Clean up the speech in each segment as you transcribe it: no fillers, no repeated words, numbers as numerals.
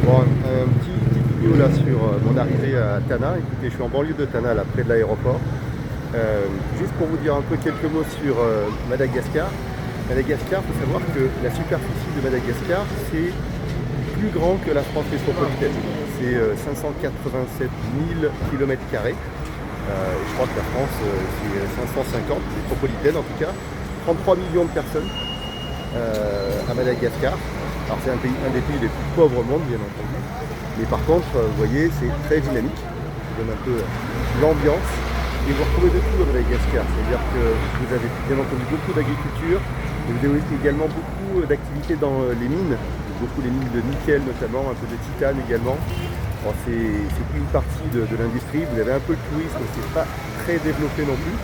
Bon, petite vidéo là sur mon arrivée à Tana. Écoutez, je suis en banlieue de Tana, là, près de l'aéroport. Juste pour vous dire un peu quelques mots sur Madagascar. Madagascar, il faut savoir que la superficie de Madagascar, c'est plus grand que la France métropolitaine. C'est 587 000 km². Je crois que la France, c'est 550, métropolitaine en tout cas. 33 millions de personnes à Madagascar. Alors c'est un des pays les plus pauvres au monde, bien entendu. Mais par contre, vous voyez, c'est très dynamique. Ça donne un peu l'ambiance. Et vous retrouvez de tout à Madagascar. C'est-à-dire que vous avez bien entendu beaucoup d'agriculture. Vous avez également beaucoup d'activités dans les mines. Beaucoup les mines de nickel notamment, un peu de titane également. Bon, c'est plus une partie de l'industrie. Vous avez un peu le tourisme, c'est pas très développé non plus.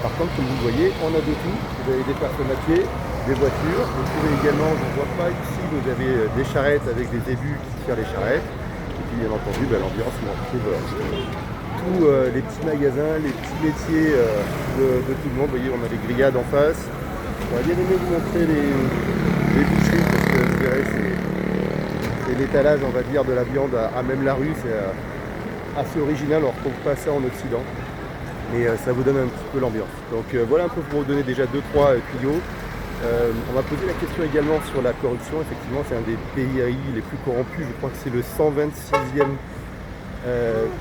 Par contre, comme vous le voyez, on a de tout. Vous avez des personnes à pied, des voitures. Vous trouvez également, je ne vois pas ici, vous avez des charrettes avec des ébus qui tirent les charrettes. Et puis bien entendu, l'ambiance, on retrouve tous les petits magasins, les petits métiers de tout le monde. Vous voyez, on a les grillades en face. J'aurais bien aimé vous montrer les boucheries parce que vous verrez, c'est l'étalage, on va dire, de la viande à même la rue. C'est assez original, on ne retrouve pas ça en Occident. Mais ça vous donne un petit peu l'ambiance. Donc voilà un peu pour vous donner déjà 2-3 tuyaux. On m'a posé la question également sur la corruption. Effectivement, c'est un des pays les plus corrompus. Je crois que c'est le 126e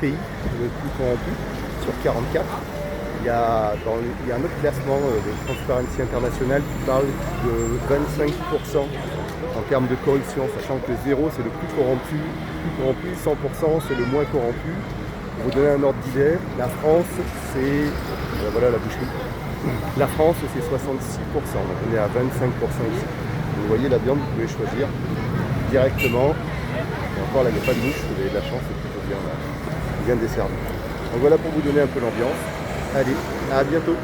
pays le plus corrompu sur 44. Il y a un autre classement de Transparency International qui parle de 25% en termes de corruption, sachant que 0 c'est le plus corrompu, 100% c'est le moins corrompu. Pour vous donner un ordre d'idée, la France c'est, voilà la boucherie, la France c'est 66%, donc on est à 25% ici. Vous voyez la viande, vous pouvez choisir directement, et encore là il n'y a pas de mouche, vous avez de la chance, c'est plutôt bien desservi. Donc voilà pour vous donner un peu l'ambiance. Allez, à bientôt.